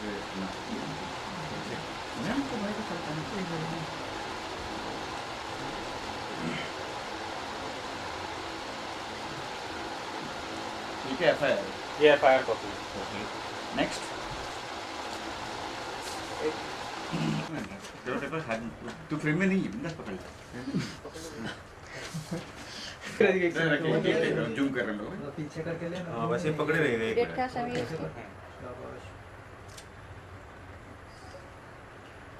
ठीक है, FIR ये FIR कॉपी। नेक्स्ट तू फ्रेम में नहीं है, बस पकड़ ले। जूम कर रहे हैं पीछे करके ले। हाँ वैसे पकड़े रहेगा एक डेट का समय है इसको।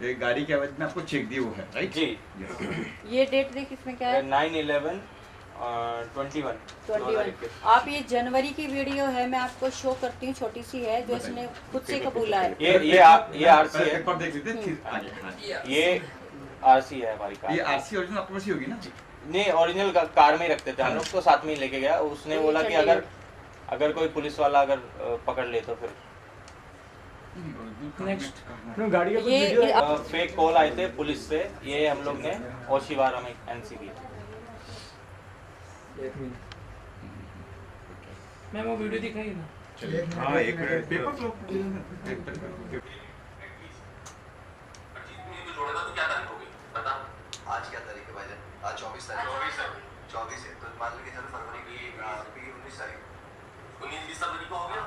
ये गाड़ी के आवाज में आपको चेक दी वो है, राइट जी। ये डेट देख इसमें क्या है? 9/11/21। 21। आप ये जनवरी की वीडियो है, मैं आपको शो करती हूँ, छोटी सी है जो इसने खुद से कबूला है। ये RC है। एक बार देख लेते हैं, फिर आगे। हाँ। ये RC है हमारी कार। ये RC ओरिजिनल आपके पास ही होगी ना? नहीं, ओरिजिनल कार में ही रखते थे हम लोग, तो साथ में ही लेके गया। उसने बोला कि अगर कोई पुलिस वाला अगर पकड़ ले तो फिर नेक्स्ट गाड़ी का कुछ ये वीडियो फेक कॉल आए थे पुलिस से, ये हम लोग ने ओशिवारा में NC की। मैं वो वीडियो दिखाई ना। हाँ एक मिनट पेपर लो। आज क्या तारीख है भाईजान? आज 24 तारीख। 24 है तो मान लीजिए चलो फरवरी की 19 तारीख। 19-20 फरवरी को हो गया।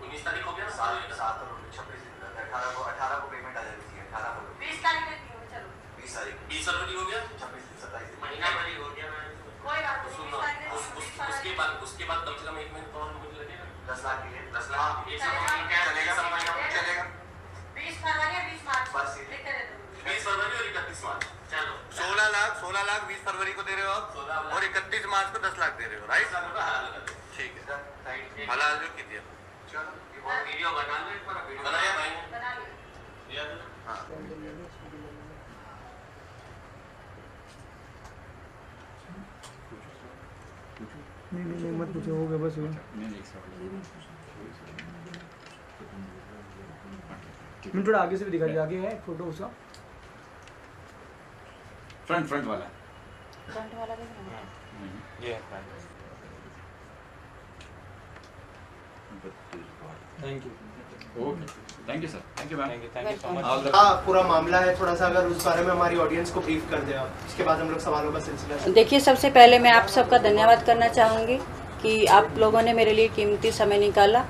19 तारीख हो गया। 7 और 26 दिन 18 को पेमेंट आ जानी चाहिए। 18 को 20 तारीख देती हूं। चलो 20 तारीख 20 फरवरी हो गया। 26 दिन 27 दिन महीना भर ही हो गया। कोई बात नहीं। उसके बाद कम से कम 1 महीने और मुझे लगेगा 10 लाख के लिए 10 लाख चलेगा 20 फरवरी और 20 मार्च बस लिख दे दो। 20 फरवरी और 31 मार्च। चलो 16 लाख 20 फरवरी को दे रहे हो आप और 31 मार्च को 10 लाख दे रहे हो, राइट? ठीक है, हलाल जो कीजिए। चलो वीडियो बना लो, एक बार वीडियो बनाया भाई ने बना लिया। हां नहीं मत पूछो, हो गया बस हुआ। मैं थोड़ा आगे से भी दिखा दिया, आगे है फोटो उसका फ्रंट वाला। फ्रंट वाला देख रहे हैं? ये thank you. Okay, thank you sir, thank you ma'am, thank you so much. हाँ पूरा मामला है, थोड़ा सा अगर उस बारे में हमारी ऑडियंस को ब्रीफ कर दे आप, इसके बाद हम लोग सवालों का सिलसिला। देखिए, सबसे पहले मैं आप सबका धन्यवाद करना चाहूँगी कि आप लोगों ने मेरे लिए कीमती समय निकाला।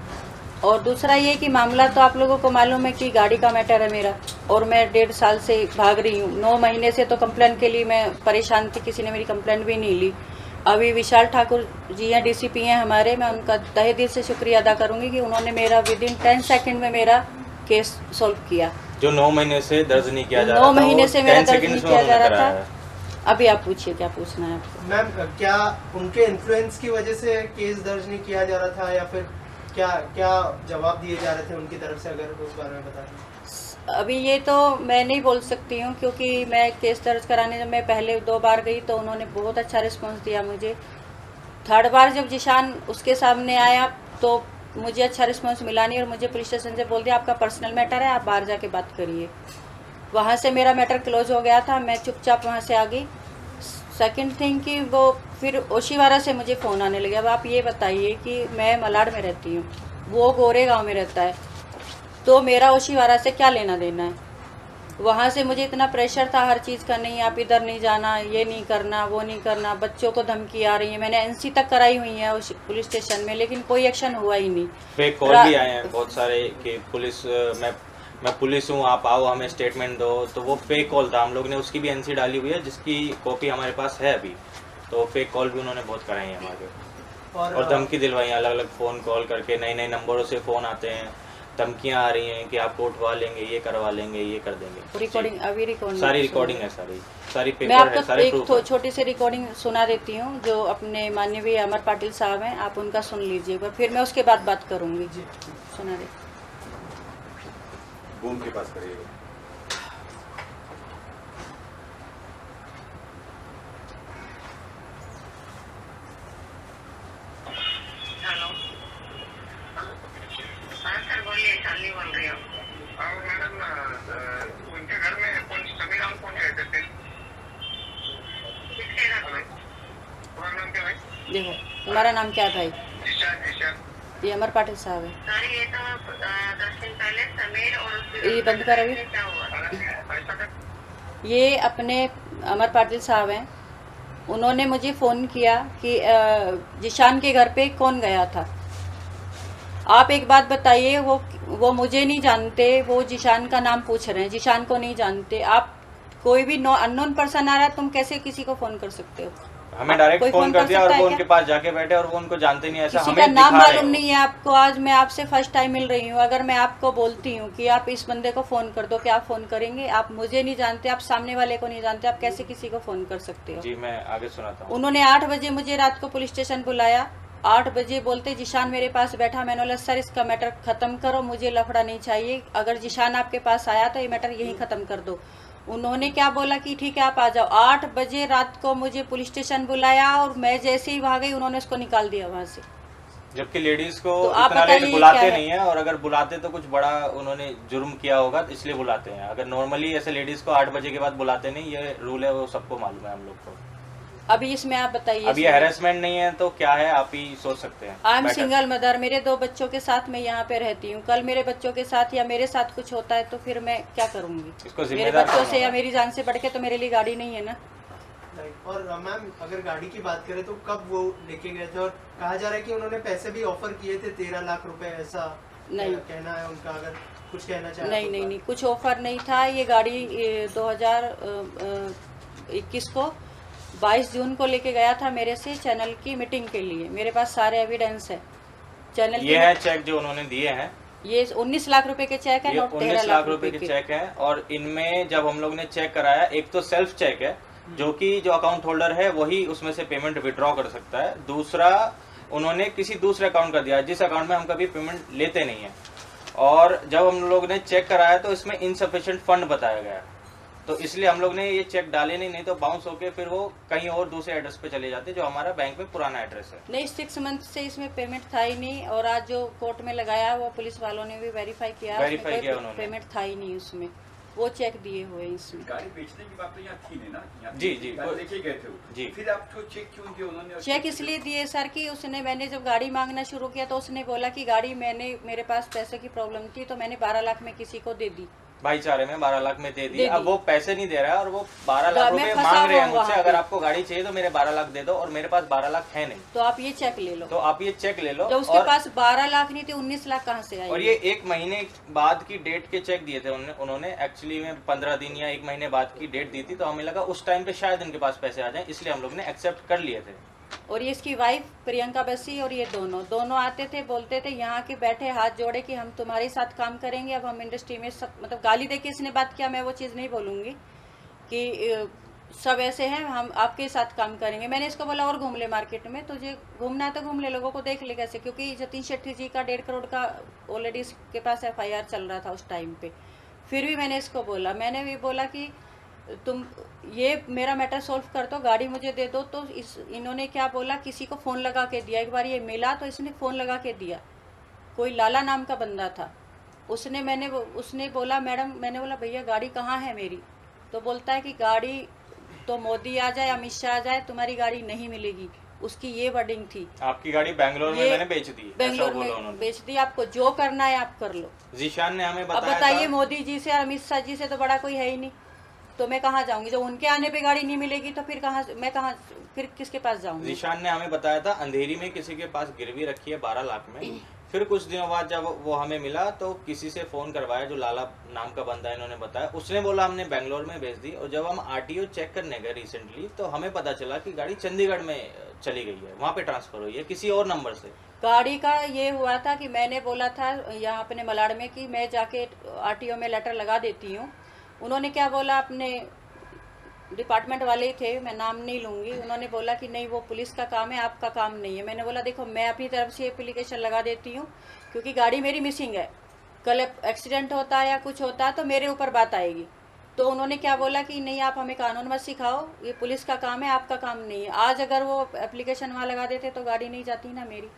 और दूसरा ये कि मामला तो आप लोगों को मालूम है कि गाड़ी का मैटर है मेरा, और मैं 1.5 साल से भाग रही हूँ। 9 महीने से तो कंप्लेन के लिए मैं परेशान थी, किसी ने मेरी कंप्लेन भी नहीं ली। अभी विशाल ठाकुर जी हैं, DCP हैं हमारे, मैं उनका तहे दिल से शुक्रिया अदा करूँगी कि उन्होंने मेरा विदिन 10 सेकेंड में मेरा केस सॉल्व किया। जो 9 महीने से दर्ज नहीं किया जा रहा था, 9 महीने से मेरा दर्ज नहीं किया जा रहा था। है। अभी आप पूछिए, क्या पूछना है आपको? मैम क्या उनके इन्फ्लुएंस की वजह से केस दर्ज नहीं किया जा रहा था, या फिर क्या क्या जवाब दिए जा रहे थे उनकी तरफ से, अगर उस बारे में बता दें। अभी ये तो मैं नहीं बोल सकती हूँ, क्योंकि मैं केस दर्ज कराने जब मैं पहले 2 बार गई तो उन्होंने बहुत अच्छा रिस्पांस दिया मुझे। 3rd बार जब जिशान उसके सामने आया तो मुझे अच्छा रिस्पांस मिला नहीं, और मुझे पुलिस स्टेशन से बोल दिया आपका पर्सनल मैटर है, आप बाहर जाके बात करिए। वहाँ से मेरा मैटर क्लोज हो गया था, मैं चुपचाप वहाँ से आ गई। सेकंड थिंग कि वो फिर ओशिवारा से मुझे फ़ोन आने लगे। अब आप ये बताइए कि मैं मलाड में रहती हूँ, वो गोरेगांव में रहता है, तो मेरा ओशिवारा से क्या लेना देना है? वहाँ से मुझे इतना प्रेशर था हर चीज़ का, नहीं आप इधर नहीं जाना, ये नहीं करना, वो नहीं करना, बच्चों को धमकी आ रही है। मैंने NC तक कराई हुई है उस पुलिस स्टेशन में, लेकिन कोई एक्शन हुआ ही नहीं। फेक कॉल भी आए हैं बहुत सारे कि पुलिस मैं पुलिस हूँ, आप आओ हमें स्टेटमेंट दो। तो वो फेक कॉल था, हम लोग ने उसकी भी NC डाली हुई है, जिसकी कॉपी हमारे पास है अभी। तो फेक कॉल भी उन्होंने बहुत कराई है हमारे, और धमकी दिलवाई, अलग अलग फ़ोन कॉल करके नए नंबरों से फ़ोन आते हैं, धमकियाँ आ रही हैं कि आपको उठवा लेंगे, ये करवा लेंगे, ये कर देंगे। रिकॉर्डिंग अभी रिकॉर्डिंग सारी रिकॉर्डिंग है, सारी पेपर मैं है, आपको सारे एक प्रूफ छोटी सी रिकॉर्डिंग सुना देती हूँ, जो अपने माननीय अमर पाटिल साहब हैं, आप उनका सुन लीजिएगा, फिर मैं उसके बाद बात करूँगी। सुना दे। बूम के पास करिएगा। हेलो, हाँ सर बोलिए, शालिनी बोल रही हूँ। मैडम उनके घर में सभी नाम कौन कहते थे? किसके घर में? तुम्हारा नाम क्या भाई? देखो, तुम्हारा नाम क्या है भाई? निशा। ये अमर पाटिल साहब है। सर ये तो 10 दिन पहले समीर और उसकी ये बंद कर अभी। क्या हुआ? ये अपने अमर पाटिल साहब हैं, उन्होंने मुझे फ़ोन किया कि जिशान के घर पे कौन गया था। आप एक बात बताइए, वो मुझे नहीं जानते, वो जिशान का नाम पूछ रहे हैं, जिशान को नहीं जानते। आप कोई भी अननोन पर्सन आ रहा है, तुम कैसे किसी को फ़ोन कर सकते हो? हमें डायरेक्ट कोई फोन कर दिया और सकता है वो क्या? उनके पास जाके बैठे और वो उनको जानते नहीं, ऐसा किसी हमें का नाम दिखा रहे मालूम हो। नहीं है आपको। आज मैं आपसे फर्स्ट टाइम मिल रही हूँ। अगर मैं आपको बोलती हूँ कि आप इस बंदे को फ़ोन कर दो, क्या आप फ़ोन करेंगे? आप मुझे नहीं जानते, आप सामने वाले को नहीं जानते, आप कैसे किसी को फ़ोन कर सकते हो? जी मैं आगे सुनाता हूँ। उन्होंने 8 बजे मुझे रात को पुलिस स्टेशन बुलाया। 8 बजे बोलते जिशान मेरे पास बैठा। मैंने बोला सर इसका मैटर ख़त्म करो, मुझे लफड़ा नहीं चाहिए। अगर जिशान आपके पास आया तो ये मैटर यहीं ख़त्म कर दो। उन्होंने क्या बोला कि ठीक है आप आ जाओ। 8 बजे रात को मुझे पुलिस स्टेशन बुलाया और मैं जैसे ही वहाँ गई उन्होंने उसको निकाल दिया वहाँ से। जबकि लेडीज को तो आप इतना लेट बताइए बुलाते क्या है? नहीं है, और अगर बुलाते तो कुछ बड़ा उन्होंने जुर्म किया होगा तो इसलिए बुलाते हैं। अगर नॉर्मली ऐसे लेडीज को 8 बजे के बाद बुलाते नहीं, ये रूल है, वो सबको मालूम है हम लोग को। अभी इसमें आप बताइए। अब ये हैरेसमेंट नहीं है तो क्या है, आप ही सोच सकते हैं। I am Better। Single mother, मेरे 2 बच्चों के साथ मैं यहाँ पे रहती हूँ। कल मेरे बच्चों के साथ या मेरे साथ कुछ होता है तो फिर मैं क्या करूँगी? इसको मेरे जिम्मेदार बच्चों कौन से या होगा? मेरी जान से बढ़ के तो मेरे लिए गाड़ी नहीं है ना। और मैम अगर गाड़ी की बात करें तो कब वो लेके गए थे, और कहा जा रहा है कि उन्होंने पैसे भी ऑफर किए थे 13 लाख रुपए, ऐसा नहीं। कहना है उनका। अगर कुछ कहना चाहे नहीं नहीं नहीं, कुछ ऑफर नहीं था। ये गाड़ी 2021 को 22 जून को लेके गया था मेरे से चैनल की मीटिंग के लिए। मेरे पास सारे एविडेंस है चैनल ये है चेक जो उन्होंने दिए हैं, ये 19 लाख रुपए के चेक है, ये नोट 19 13 लाख रुपए के चेक है। और इनमें जब हम लोग ने चेक कराया, एक तो सेल्फ चेक है जो कि जो अकाउंट होल्डर है वही उसमें से पेमेंट विड्रॉ कर सकता है। दूसरा उन्होंने किसी दूसरे अकाउंट का दिया जिस अकाउंट में हम कभी पेमेंट लेते नहीं है। और जब हम लोग ने चेक कराया तो इसमें इनसफिशिएंट फंड बताया गया, तो इसलिए हम लोग ने ये चेक डाले नहीं तो बाउंस होके फिर वो कहीं और दूसरे एड्रेस पे चले जाते जो हमारा बैंक में पुराना एड्रेस है। नहीं, 6 मंथ से इसमें पेमेंट था ही नहीं। और आज जो कोर्ट में लगाया वो पुलिस वालों ने भी वेरीफाई किया, वेरीफाई किया उन्होंने। पेमेंट था ही नहीं उसमें, वो चेक दिए हुए हैं इसमें। गाड़ी बेचने की बात तो यहाँ थी नहीं ना, यहाँ जी, जी, गाड़ी वो- लेके गए थे वो। जी। फिर आपको चेक क्यों दिया उन्होंने? चेक इसलिए दिए सर कि उसने, मैंने जब गाड़ी मांगना शुरू किया तो उसने बोला कि गाड़ी मेरे पास पैसे की प्रॉब्लम थी तो मैंने 12 लाख में किसी को दे दी। भाईचारे में 12 लाख में दे दी। दे अब दी। वो पैसे नहीं दे रहा है और वो 12 लाख मैं रुपए फंसा मांग रहे हैं हुआ मुझसे, वहाँ अगर पे। आपको गाड़ी चाहिए तो मेरे 12 लाख दे दो, और मेरे पास 12 लाख है नहीं, तो आप ये चेक ले लो। तो आप ये चेक ले लो। जब उसके और, पास 12 लाख नहीं थे, 19 लाख कहाँ से आई? और ये 1 महीने बाद की डेट के चेक दिए थे उन्होंने एक्चुअली में 15 दिन या 1 महीने बाद की डेट दी थी, तो हमें लगा उस टाइम पे शायद इनके पास पैसे आ जाएं, इसलिए हम लोग ने एक्सेप्ट कर लिए थे। और ये इसकी वाइफ प्रियंका बसी और ये दोनों आते थे, बोलते थे यहाँ के बैठे हाथ जोड़े कि हम तुम्हारे साथ काम करेंगे। अब हम इंडस्ट्री में सब, मतलब गाली देके इसने बात किया, मैं वो चीज़ नहीं बोलूँगी कि सब ऐसे हैं, हम आपके साथ काम करेंगे। मैंने इसको बोला और घूम ले मार्केट में, तुझे घूमना है तो घूम ले, लोगों को देख ले कैसे, क्योंकि जतिन शेट्टी जी का 1.5 करोड़ का ऑलरेडी इसके पास FIR चल रहा था उस टाइम पे। फिर भी मैंने इसको बोला, मैंने भी बोला कि तुम ये मेरा मैटर सॉल्व कर दो, गाड़ी मुझे दे दो। तो इन्होंने क्या बोला, किसी को फ़ोन लगा के दिया। एक बार ये मिला तो इसने फ़ोन लगा के दिया, कोई लाला नाम का बंदा था, उसने बोला मैडम, मैंने बोला भैया गाड़ी कहाँ है मेरी? तो बोलता है कि गाड़ी तो मोदी आ जाए, अमित शाह आ जाए, तुम्हारी गाड़ी नहीं मिलेगी। उसकी ये वर्डिंग थी। आपकी गाड़ी बैंगलोर में मैंने बेच दी, बेंगलोर ऐसा बोला में उन्होंने। बेच दी, आपको जो करना है आप कर लो। जीशान ने हमें अब बताया बताइए, था, मोदी जी से और अमित शाह जी से तो बड़ा कोई है ही नहीं, तो मैं कहाँ जाऊंगी? जब उनके आने पे गाड़ी नहीं मिलेगी तो फिर फिर किसके पास जाऊंगी? जीशान ने हमें बताया था अंधेरी में किसी के पास गिरवी रखी है 12 लाख में। फिर कुछ दिनों बाद जब वो हमें मिला तो किसी से फ़ोन करवाया, जो लाला नाम का बंदा है, इन्होंने बताया, उसने बोला हमने बेंगलोर में भेज दी। और जब हम RTO चेक करने गए रिसेंटली तो हमें पता चला कि गाड़ी चंडीगढ़ में चली गई है, वहाँ पे ट्रांसफ़र हुई है किसी और नंबर से। गाड़ी का ये हुआ था कि मैंने बोला था यहाँ अपने मलाड में कि मैं जाके RTO में लेटर लगा देती हूँ। उन्होंने क्या बोला, अपने डिपार्टमेंट वाले ही थे, मैं नाम नहीं लूँगी, उन्होंने बोला कि नहीं वो पुलिस का काम है, आपका काम नहीं है। मैंने बोला देखो मैं अपनी तरफ से एप्लीकेशन लगा देती हूँ, क्योंकि गाड़ी मेरी मिसिंग है, कल एक्सीडेंट होता है या कुछ होता है तो मेरे ऊपर बात आएगी। तो उन्होंने क्या बोला कि नहीं आप हमें कानून मत सिखाओ, ये पुलिस का काम है, आपका काम नहीं है। आज अगर वो एप्लीकेशन वहाँ लगा देते तो गाड़ी नहीं जाती ना मेरी।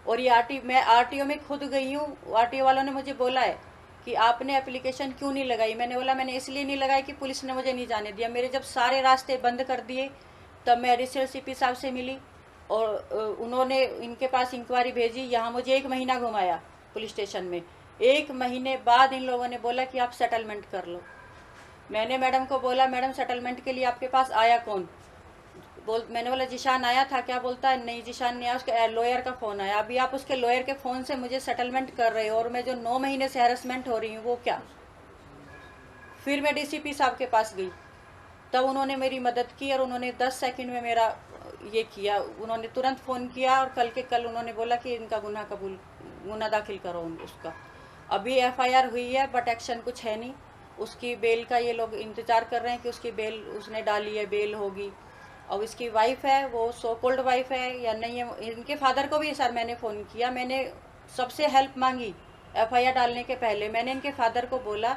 और ये मैं RTO में खुद गई हूँ, RTO वालों ने मुझे बोला है कि आपने एप्लीकेशन क्यों नहीं लगाई? मैंने बोला मैंने इसलिए नहीं लगाई कि पुलिस ने मुझे नहीं जाने दिया। मेरे जब सारे रास्ते बंद कर दिए तब मैं एडिशनल CP साहब से मिली, और उन्होंने इनके पास इंक्वायरी भेजी, यहाँ मुझे 1 महीना घुमाया पुलिस स्टेशन में। 1 महीने बाद इन लोगों ने बोला कि आप सेटलमेंट कर लो। मैंने मैडम को बोला, मैडम सेटलमेंट के लिए आपके पास आया कौन? मैंने बोला जिशान आया था क्या? बोलता है नहीं जिशान नहीं आया, उसके लॉयर का फ़ोन आया। अभी आप उसके लॉयर के फ़ोन से मुझे सेटलमेंट कर रहे हो और मैं जो 9 महीने से हैरेसमेंट हो रही हूँ वो क्या? फिर मैं डीसीपी साहब के पास गई, तब उन्होंने मेरी मदद की और उन्होंने 10 सेकंड में मेरा ये किया। उन्होंने तुरंत फ़ोन किया और कल के कल उन्होंने बोला कि इनका गुनाह दाखिल करो उसका। अभी एफआईआर हुई है बट एक्शन कुछ है नहीं। उसकी बेल का ये लोग इंतज़ार कर रहे हैं कि उसकी बेल उसने डाली है, बेल होगी। और इसकी वाइफ है, वो सो कॉल्ड वाइफ है या नहीं है। इनके फादर को भी सर मैंने फ़ोन किया, मैंने सबसे हेल्प मांगी एफआईआर डालने के पहले। मैंने इनके फादर को बोला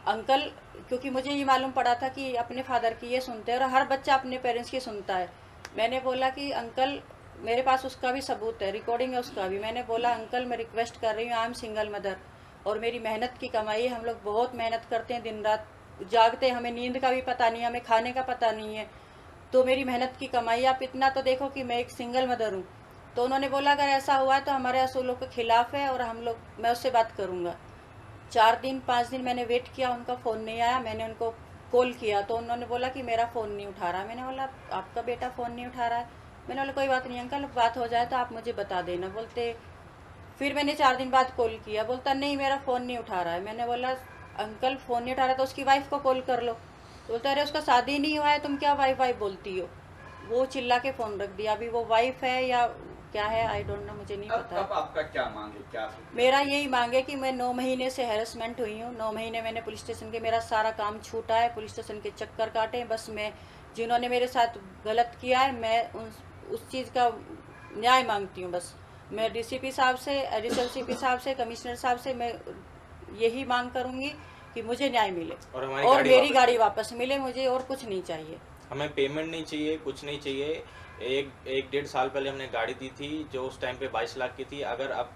अंकल, क्योंकि मुझे ये मालूम पड़ा था कि अपने फादर की ये सुनते हैं और हर बच्चा अपने पेरेंट्स की सुनता है। मैंने बोला कि अंकल, मेरे पास उसका भी सबूत है, रिकॉर्डिंग है उसका भी। मैंने बोला अंकल मैं रिक्वेस्ट कर रही हूँ, आई एम सिंगल मदर और मेरी मेहनत की कमाई है। हम लोग बहुत मेहनत करते हैं, दिन रात जागते, हमें नींद का भी पता नहीं है, हमें खाने का पता नहीं है। तो मेरी मेहनत की कमाई, आप इतना तो देखो कि मैं एक सिंगल मदर हूँ। तो उन्होंने बोला अगर ऐसा हुआ है तो हमारे असूलों के खिलाफ है और मैं उससे बात करूँगा। 4 दिन 5 दिन मैंने वेट किया, उनका फ़ोन नहीं आया। मैंने उनको कॉल किया तो उन्होंने बोला कि मेरा फ़ोन नहीं उठा रहा है। मैंने बोला आपका बेटा फ़ोन नहीं उठा रहा है? मैंने बोला कोई बात नहीं अंकल, बात हो जाए तो आप मुझे बता देना। बोलते फिर मैंने 4 दिन बाद कॉल किया, बोलता नहीं मेरा फ़ोन नहीं उठा रहा है। मैंने बोला अंकल फ़ोन नहीं उठा रहा तो उसकी वाइफ को कॉल कर लो। बोलता अरे उसका शादी नहीं हुआ है, तुम क्या वाइफ बोलती हो? वो चिल्ला के फ़ोन रख दिया। अभी वो वाइफ है या क्या है आई डोंट नो, मुझे नहीं पता। अब आपका क्या मांगे? क्या मेरा यही मांगे कि मैं 9 महीने से हैरेसमेंट हुई हूँ। 9 महीने मैंने पुलिस स्टेशन के, मेरा सारा काम छूटा है, पुलिस स्टेशन के चक्कर काटे। बस मैं जिन्होंने मेरे साथ गलत किया है मैं उस चीज़ का न्याय मांगती हूँ। बस मैं डीसीपी साहब से, एडिशनल सीपी साहब से, कमिश्नर साहब से मैं यही मांग करूँगी कि मुझे न्याय मिले और मेरी गाड़ी वापस मिले। मुझे और कुछ नहीं चाहिए, हमें पेमेंट नहीं चाहिए, कुछ नहीं चाहिए। एक 1.5 साल पहले हमने गाड़ी दी थी जो उस टाइम पे 22 लाख की थी। अगर अब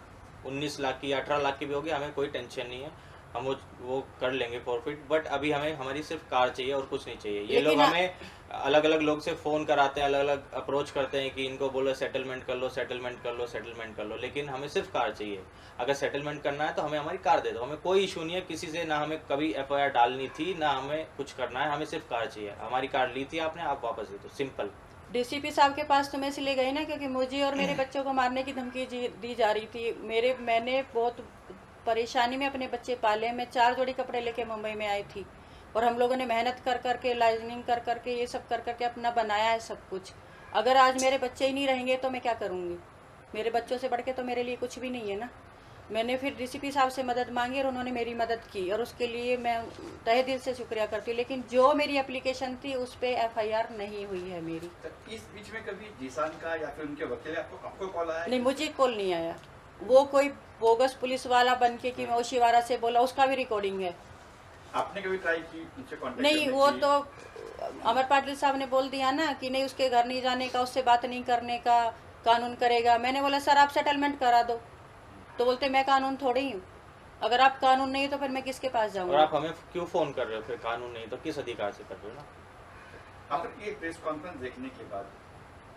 19 लाख की 18 लाख की भी होगी, हमें कोई टेंशन नहीं है, हम वो कर लेंगे प्रॉफिट। बट अभी हमें हमारी सिर्फ कार चाहिए और कुछ नहीं चाहिए। ये लोग हमें अलग अलग लोग से फ़ोन कराते हैं, अलग अलग अप्रोच करते हैं कि इनको बोलो सेटलमेंट कर लो, सेटलमेंट कर लो, सेटलमेंट कर लो, लेकिन हमें सिर्फ कार चाहिए। अगर सेटलमेंट करना है तो हमें हमारी कार दे दो, हमें कोई इशू नहीं है किसी से, ना हमें कभी एफआईआर डालनी थी, ना हमें कुछ करना है, हमें सिर्फ कार चाहिए। हमारी कार ली थी आपने, आप वापस दे दो, सिंपल। डीसीपी साहब के पास तो मैं इसलिए गई ना क्योंकि मुझे और मेरे बच्चों को मारने की धमकी दी जा रही थी। मैंने बहुत परेशानी में अपने बच्चे पाले। मैं 4 जोड़ी कपड़े लेके मुंबई में आई थी और हम लोगों ने मेहनत कर करके, लाइनिंग कर करके, ये सब कर करके अपना बनाया है सब कुछ। अगर आज मेरे बच्चे ही नहीं रहेंगे तो मैं क्या करूँगी? मेरे बच्चों से बढ़ के तो मेरे लिए कुछ भी नहीं है ना। मैंने फिर डीसीपी साहब से मदद मांगी और उन्होंने मेरी मदद की और उसके लिए मैं तहे दिल से शुक्रिया करती हूँ। लेकिन जो मेरी एप्लीकेशन थी उस पर एफआईआर नहीं हुई है मेरी। तो इस बीच में कभी जिशान का या फिर उनके वकील आपको कॉल आया? नहीं, मुझे कॉल नहीं आया। वो कोई बोगस पुलिस वाला बन के कि मैं ओशीवारा से बोला, उसका भी रिकॉर्डिंग है। आपने कभी ट्राई की उनसे कांटेक्ट नहीं, करने वो की? तो अमर पाटिल साहब ने बोल दिया ना कि नहीं उसके घर नहीं जाने का, उससे बात नहीं करने का, कानून करेगा। मैंने बोला सर आप सेटलमेंट करा दो, तो बोलते मैं कानून थोड़ी हूँ। अगर आप कानून नहीं तो फिर मैं किसके पास और जाऊँगा? आप हमें क्यों फ़ोन कर रहे हो? फिर कानून नहीं तो किस अधिकार से कर रहे हो ना? अगर ये प्रेस कॉन्फ्रेंस देखने के बाद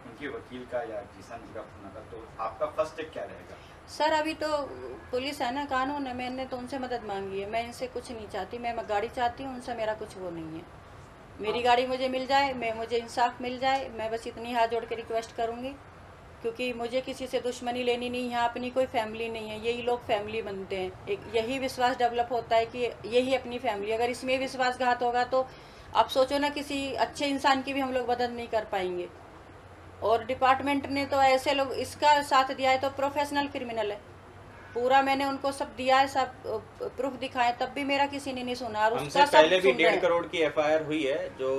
उनके वकील का या जिशान जी का फोन आता तो आपका फर्स्ट स्टेप क्या रहेगा? सर अभी तो पुलिस है ना, कानून है, मैंने तो उनसे मदद मांगी है। मैं इनसे कुछ नहीं चाहती, मैं गाड़ी चाहती हूँ, उनसे मेरा कुछ वो नहीं है। मेरी गाड़ी मुझे मिल जाए, मुझे इंसाफ मिल जाए, मैं बस इतनी हाथ जोड़ के रिक्वेस्ट करूँगी। क्योंकि मुझे किसी से दुश्मनी लेनी नहीं, यहाँ अपनी कोई फैमिली नहीं है। यही लोग फैमिली बनते हैं, एक यही विश्वास डेवलप होता है कि यही अपनी फैमिली। अगर इसमें विश्वासघात होगा तो आप सोचो ना, किसी अच्छे इंसान की भी हम लोग मदद नहीं कर पाएंगे। और डिपार्टमेंट ने तो ऐसे लोग इसका साथ दिया है तो प्रोफेशनल क्रिमिनल है पूरा। मैंने उनको सब दिया है, सब प्रूफ दिखाए, तब भी मेरा किसी ने नहीं सुना। और हमसे पहले भी 1.5 करोड़ की एफआईआर हुई है, जो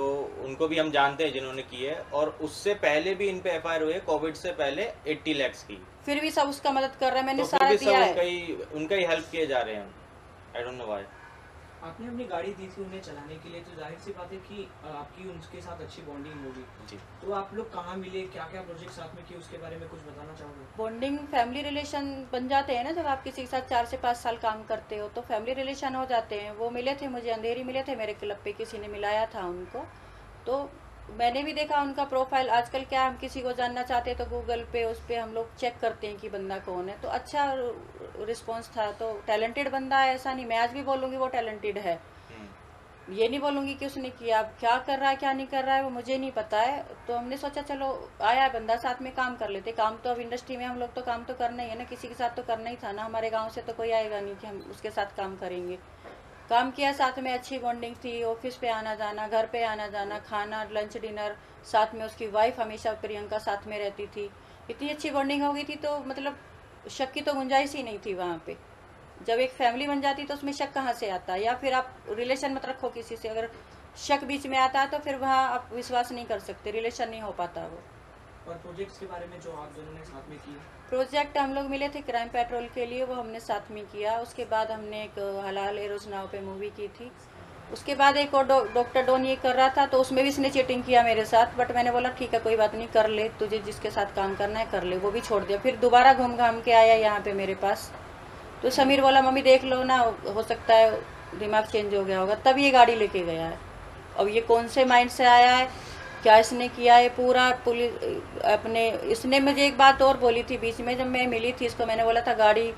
उनको भी हम जानते हैं जिन्होंने की है, और उससे पहले भी इन पे एफआईआर हुई है कोविड से पहले 80 लाख की। फिर भी सब उसका मदद कर रहे हैं, मैंने तो सारा दिया है। उनका ही हेल्प किए जा रहे हैं। I don't know why. आपने अपनी गाड़ी दी थी उन्हें चलाने के लिए, तो जाहिर सी बात है कि आपकी उनके साथ अच्छी बॉन्डिंग होगी जी। तो आप लोग कहाँ मिले, क्या क्या प्रोजेक्ट साथ में किए, उसके बारे में कुछ बताना चाहोगे? बॉन्डिंग, फैमिली रिलेशन बन जाते हैं ना जब आप किसी के साथ 4 से 5 साल काम करते हो, तो फैमिली रिलेशन हो जाते हैं। वो मिले थे मुझे, अंधेरी मिले थे मेरे क्लब पे, किसी ने मिलाया था उनको, तो मैंने भी देखा उनका प्रोफाइल। आजकल क्या हम किसी को जानना चाहते हैं तो गूगल पे उस पे हम लोग चेक करते हैं कि बंदा कौन है, तो अच्छा रिस्पांस था। तो टैलेंटेड बंदा है, ऐसा नहीं, मैं आज भी बोलूँगी वो टैलेंटेड है, ये नहीं बोलूँगी कि उसने किया। अब क्या कर रहा है क्या नहीं कर रहा है वो मुझे नहीं पता है। तो हमने सोचा चलो आया बंदा, साथ में काम कर लेते। काम तो अब इंडस्ट्री में हम लोग तो काम तो करना ही है ना, किसी के साथ तो करना ही था ना। हमारे गाँव से तो कोई आएगा नहीं कि हम उसके साथ काम करेंगे। काम किया साथ में, अच्छी बॉन्डिंग थी, ऑफिस पे आना जाना, घर पे आना जाना, खाना लंच डिनर साथ में। उसकी वाइफ हमेशा प्रियंका साथ में रहती थी, इतनी अच्छी बॉन्डिंग हो गई थी। तो मतलब शक की तो गुंजाइश ही नहीं थी वहाँ पे। जब एक फैमिली बन जाती तो उसमें शक कहाँ से आता है, या फिर आप रिलेशन मत रखो किसी से, अगर शक बीच में आता है तो फिर वहाँ आप विश्वास नहीं कर सकते, रिलेशन नहीं हो पाता वो। और प्रोजेक्ट्स के बारे में जो आप दोनों ने साथ में किए? प्रोजेक्ट हम लोग मिले थे क्राइम पेट्रोल के लिए, वो हमने साथ में किया। उसके बाद हमने एक हलाल एरोज नाव पे मूवी की थी। उसके बाद एक और डॉक्टर डॉन ये कर रहा था, तो उसमें भी इसने चीटिंग किया मेरे साथ। बट मैंने बोला ठीक है कोई बात नहीं, कर ले, तुझे जिसके साथ काम करना है कर ले। वो भी छोड़ दिया। फिर दोबारा घूम घाम के आया यहाँ पे मेरे पास। तो समीर बोला मम्मी देख लो ना, हो सकता है दिमाग चेंज हो गया होगा, तब ये गाड़ी लेके गया है। अब ये कौन से माइंड से आया है, क्या इसने किया है पूरा पुलिस अपने। इसने मुझे एक बात और बोली थी बीच में, जब मैं मिली थी इसको, मैंने बोला था गाड़ी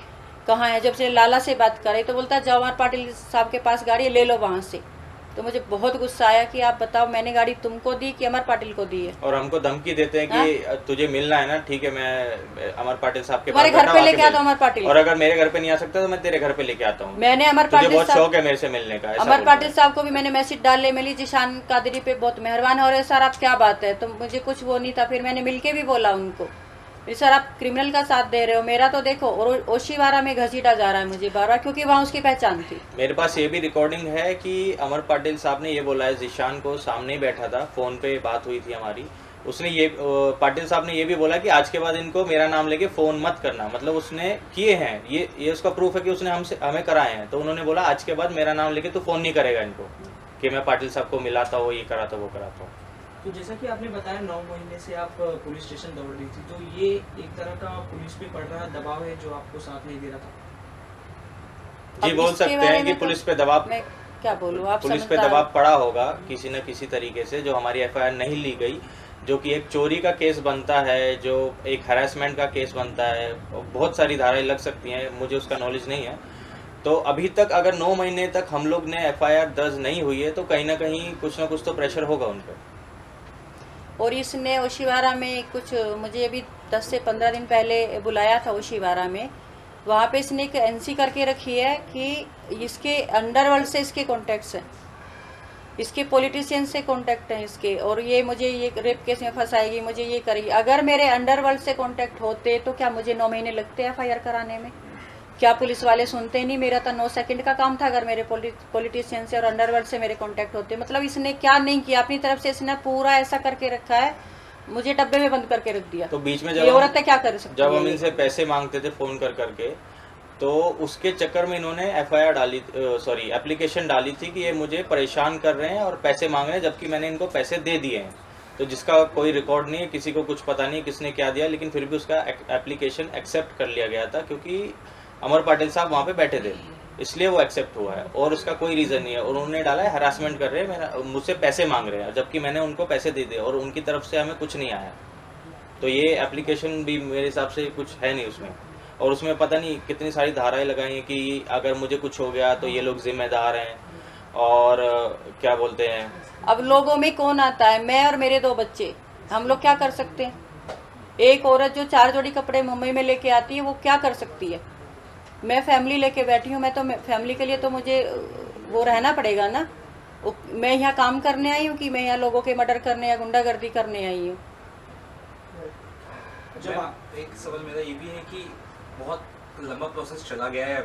कहाँ है, जब से लाला से बात कर रही तो बोलता जवाहर पाटिल साहब के पास गाड़ी है, ले लो वहाँ से। तो मुझे बहुत गुस्सा आया कि आप बताओ मैंने गाड़ी तुमको दी कि अमर पाटिल को दी है। और हमको धमकी देते हैं कि तुझे मिलना है ना, ठीक है मैं अमर पाटिल साहब के तुम्हारे घर पे लेके आता हूँ अमर पाटिल, और अगर मेरे घर पे नहीं आ सकता तो मैं तेरे घर पे लेके आता हूँ। मैंने अमर तुझे पाटिल बहुत शौक है मेरे से मिलने का। अमर पाटिल साहब को भी मैंने मैसेज डाले, मिली जिशान कादरी पे बहुत मेहरबान हो रहे सर आप, क्या बात है। तो मुझे कुछ वो नहीं था। फिर मैंने मिलके भी बोला उनको सर आप क्रिमिनल का साथ दे रहे हो, मेरा तो देखो। और ओशीवारा में घसीटा जा रहा है मुझे बार-बार, क्योंकि वहाँ उसकी पहचान थी। मेरे पास ये भी रिकॉर्डिंग है कि अमर पाटिल साहब ने ये बोला है, जिशान को सामने ही बैठा था, फोन पे बात हुई थी हमारी, उसने ये पाटिल साहब ने ये भी बोला कि आज के बाद इनको मेरा नाम लेके फोन मत करना। मतलब उसने किए हैं, ये उसका प्रूफ है कि उसने हमें कराए हैं। तो उन्होंने बोला आज के बाद मेरा नाम लेके तो फोन नहीं करेगा इनको, कि मैं पाटिल साहब को मिलाता हूँ, ये कराता वो कराता हूँ। तो जैसा कि आपने बताया 9 महीने से आप पुलिस स्टेशन दौड़ रही थी, तो ये एक तरह का पुलिस पे पड़ रहा दबाव है जो आपको साथ नहीं दे रहा था? जी बोल सकते हैं कि पुलिस पे दबाव, मैं क्या बोलूं, आप पुलिस पे दबाव पड़ा होगा किसी न किसी तरीके से, जो हमारी एफआईआर नहीं ली गई, जो कि एक चोरी का केस बनता है, जो एक हैरेसमेंट का केस बनता है, बहुत सारी धाराएं लग सकती हैं, मुझे उसका नॉलेज नहीं है। तो अभी तक अगर 9 महीने तक हम लोग ने एफआईआर दर्ज नहीं हुई है तो कहीं ना कहीं कुछ ना कुछ तो प्रेशर होगा उन पर। और इसने ओशीवारा में कुछ, मुझे अभी 10 से 15 दिन पहले बुलाया था ओशीवारा में। वहाँ पे इसने एक एनसी करके रखी है कि इसके अंडरवर्ल्ड से इसके कॉन्टैक्ट्स हैं, इसके पॉलिटिशियन से कॉन्टैक्ट हैं इसके, और ये मुझे ये रेप केस में फंसाएगी, मुझे ये करेगी। अगर मेरे अंडरवर्ल्ड से कॉन्टैक्ट होते तो क्या मुझे 9 महीने लगते एफआईआर कराने में? क्या पुलिस वाले सुनते नहीं? मेरा तो 9 सेकंड का काम था। अगर मेरे पॉलिटिशियन से और अंडरवर्ल्ड से मेरे कांटेक्ट होते। मतलब इसने क्या नहीं किया अपनी तरफ से, इसने पूरा ऐसा करके रखा है, मुझे डब्बे में बंद करके रख दिया। तो बीच में ये औरतें क्या कर सकती जब हम इनसे पैसे मांगते थे फोन कर करके, तो उसके चक्कर में इन्होंने एफआईआर डाली, सॉरी एप्लीकेशन डाली थी कि ये मुझे परेशान कर रहे हैं और पैसे मांग रहे हैं, जबकि मैंने इनको पैसे दे दिए हैं। तो जिसका कोई रिकॉर्ड नहीं है, किसी को कुछ पता नहीं किसने क्या दिया, लेकिन फिर भी उसका एप्लीकेशन एक्सेप्ट कर लिया गया था, क्योंकि अमर पाटिल साहब वहाँ पे बैठे थे, इसलिए वो एक्सेप्ट हुआ है। और उसका कोई रीज़न नहीं है। और उन्होंने डाला है हरासमेंट कर रहे हैं, मेरा मुझसे पैसे मांग रहे हैं, जबकि मैंने उनको पैसे दे दिए और उनकी तरफ से हमें कुछ नहीं आया। तो ये एप्लीकेशन भी मेरे हिसाब से कुछ है नहीं उसमें। और उसमें पता नहीं कितनी सारी धाराएं लगाई हैं कि अगर मुझे कुछ हो गया तो ये लोग जिम्मेदार हैं, और क्या बोलते हैं। अब लोगों में कौन आता है? मैं और मेरे 2 बच्चे, हम लोग क्या कर सकते हैं? एक औरत जो 4 जोड़ी कपड़े मुंबई में लेके आती है, वो क्या कर सकती है? मैं फैमिली लेके बैठी हूँ, मैं तो फैमिली के लिए तो मुझे वो रहना पड़ेगा ना। मैं यहाँ काम करने आई हूँ कि मैं यहाँ लोगों के मर्डर करने या गुंडागर्दी करने आई हूँ? जब एक सवाल मेरा ये भी है कि बहुत लंबा प्रोसेस चला गया है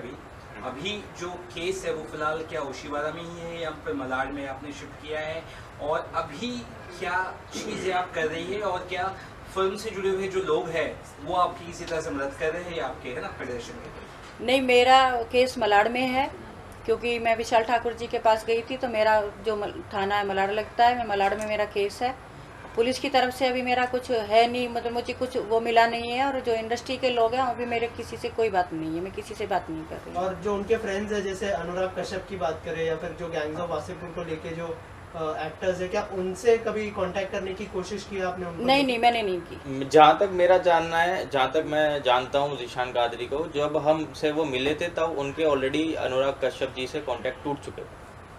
अभी जो केस है वो फिलहाल क्या ओशीवारा में ही है या फिर मलाड में आपने शिफ्ट किया है, और अभी क्या चीज़ें आप कर रही है, और क्या फिल्म से जुड़े हुए जो लोग हैं वो आपकी किसी तरह से मदद कर रहे हैं या आपके है ना फेडरेशन के? नहीं, मेरा केस मलाड में है, क्योंकि मैं विशाल ठाकुर जी के पास गई थी, तो मेरा जो थाना है मलाड लगता है, मैं मलाड में मेरा केस है। पुलिस की तरफ से अभी मेरा कुछ है नहीं, मतलब मुझे कुछ वो मिला नहीं है। और जो इंडस्ट्री के लोग हैं अभी मेरे किसी से कोई बात नहीं है, मैं किसी से बात नहीं कर रही। और जो उनके फ्रेंड्स हैं, जैसे अनुराग कश्यप की बात करें या फिर जो गैंग्स ऑफ वासेपुर को लेके जो एक्टर्स है, क्या उनसे कभी कांटेक्ट करने की कोशिश की आपने उनको? नहीं नहीं, मैंने नहीं की। जहाँ तक मेरा जानना है, जहाँ तक मैं जानता हूँ ज़ीशान कादरी को, जब हमसे वो मिले थे तब उनके ऑलरेडी अनुराग कश्यप जी से कांटेक्ट टूट चुके थे,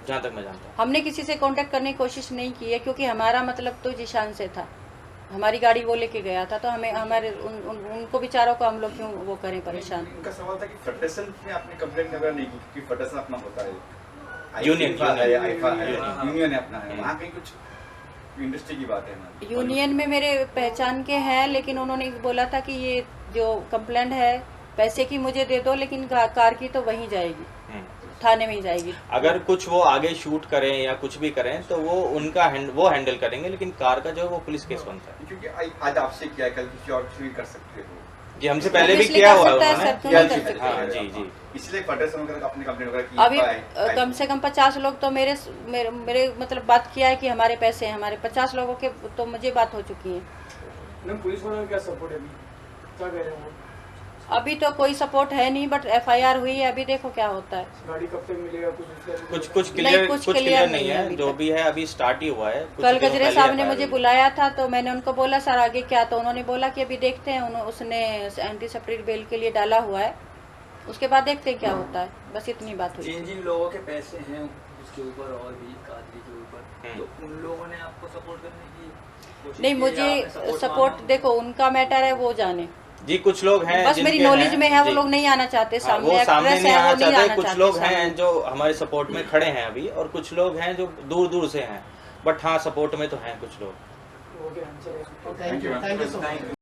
जहाँ तक मैं जानता हूँ। हमने किसी से कांटेक्ट करने की कोशिश नहीं की है, क्योंकि हमारा मतलब तो ज़ीशान से था, हमारी गाड़ी वो लेके गया था, तो हमें हमारे उनको बेचारों को हम लोग क्यों वो करें परेशान। उनका सवाल था कि फेडरेशन ने अपनी कंप्लेंट वगैरह नहीं की, क्योंकि फेडरेशन अपना होता है, यूनियन यूनियन अपना है, वहाँ कहीं कुछ इंडस्ट्री की बात है ना। यूनियन में मेरे पहचान के हैं, लेकिन उन्होंने बोला था कि ये जो कंप्लेंट है पैसे की मुझे दे दो, लेकिन कार की तो वहीं जाएगी, थाने में ही जाएगी। अगर कुछ वो आगे शूट करें या कुछ भी करें तो वो उनका वो हैंडल करेंगे, लेकिन कार का जो है वो पुलिस केस बनता है। क्योंकि आज आपसे किया है, कल किसी और से भी कर सकते हो। जी, हमसे पहले भी किया हुआ है उन्होंने। हाँ जी जी, इसलिए फेडरेशन वगैरह अपनी कंप्लेंट वगैरह की। अभी कम से कम 50 लोग तो मेरे मतलब बात किया है कि हमारे पैसे हैं, हमारे 50 लोगों के तो मुझे बात हो चुकी है। पुलिस वालों का क्या सपोर्ट है अभी, क्या कह रहे हैं वो? अभी तो कोई सपोर्ट है नहीं, बट FIR हुई है, अभी देखो क्या होता है। गाड़ी कब तक मिलेगा कुछ क्लियर नहीं है, जो भी है अभी स्टार्ट ही हुआ है। कल गजरे साहब ने मुझे बुलाया था, तो मैंने उनको बोला सर आगे क्या, तो उन्होंने बोला कि अभी देखते हैं, उसने एंटीसिपेटरी बेल के लिए डाला हुआ है, उसके बाद देखते हैं क्या होता है, बस इतनी बात हुई। जिन लोगों के पैसे हैं उसके ऊपर और भी कादरी के ऊपर, तो उन लोगों ने आपको सपोर्ट करने की नहीं, मुझे सपोर्ट देखो उनका मैटर है, वो जाने जी। कुछ लोग हैं बस मेरी नॉलेज में है, वो लोग नहीं आना चाहते सामने, वो सामने नहीं आना चाहते। कुछ लोग सामने। हैं जो हमारे सपोर्ट में खड़े हैं अभी, और कुछ लोग हैं जो दूर दूर से हैं, बट हाँ सपोर्ट में तो हैं कुछ लोग। Thank you so much.